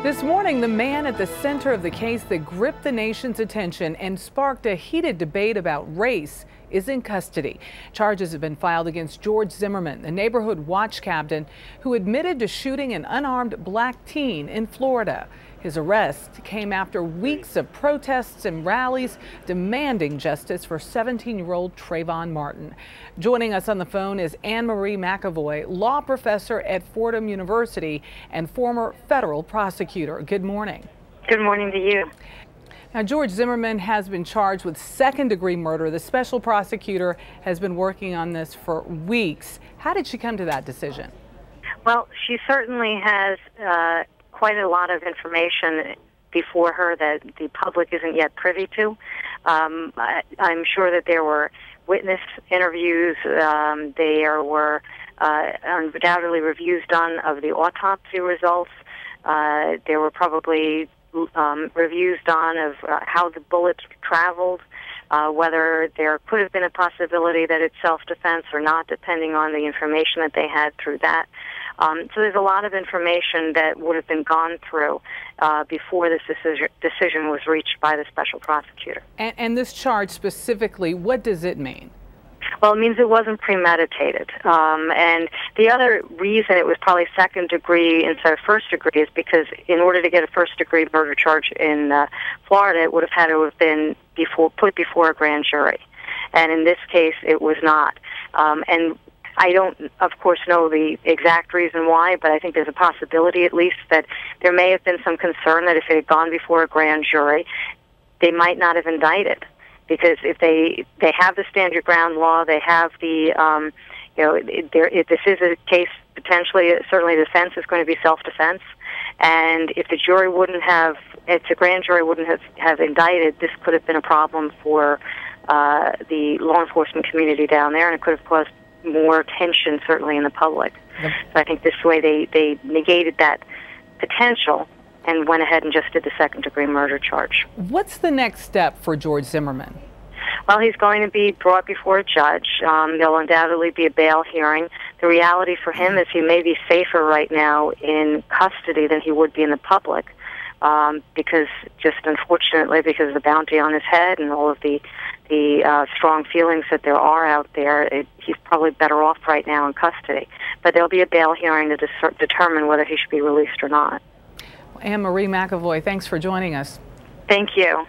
This morning, the man at the center of the case that gripped the nation's attention and sparked a heated debate about race is in custody. Charges have been filed against George Zimmerman, the neighborhood watch captain who admitted to shooting an unarmed black teen in Florida. His arrest came after weeks of protests and rallies demanding justice for 17-year-old Trayvon Martin. Joining us on the phone is Annmarie McAvoy, law professor at Fordham University and former federal prosecutor. Good morning. Good morning to you. Now, George Zimmerman has been charged with second-degree murder. The special prosecutor has been working on this for weeks. How did she come to that decision? Well, she certainly has quite a lot of information before her that the public isn't yet privy to. I'm sure that there were witness interviews. There were undoubtedly reviews done of the autopsy results. There were probably reviews done of how the bullets traveled, whether there could have been a possibility that it's self-defense or not, depending on the information that they had through that. So there's a lot of information that would have been gone through before this decision was reached by the special prosecutor. And this charge specifically, what does it mean? Well, it means it wasn't premeditated. And the other reason it was probably second degree instead of first degree is because in order to get a first degree murder charge in Florida, it would have had to have been put before a grand jury. And in this case, it was not. And I don't, of course, know the exact reason why, but I think there's a possibility at least that there may have been some concern that if it had gone before a grand jury, they might not have indicted. Because if they have the stand your ground law, they have the, if this is a case potentially, certainly the defense is going to be self-defense. And if the jury wouldn't have, if the grand jury wouldn't have indicted, this could have been a problem for the law enforcement community down there, and it could have caused more tension, certainly in the public. Yep. So I think this way they negated that potential and went ahead and just did the second-degree murder charge. What's the next step for George Zimmerman? Well, he's going to be brought before a judge. There'll undoubtedly be a bail hearing. The reality for him is he may be safer right now in custody than he would be in the public, because just unfortunately, because of the bounty on his head and all of the strong feelings that there are out there, he's probably better off right now in custody. But there'll be a bail hearing to determine whether he should be released or not. Annmarie McAvoy, thanks for joining us. Thank you.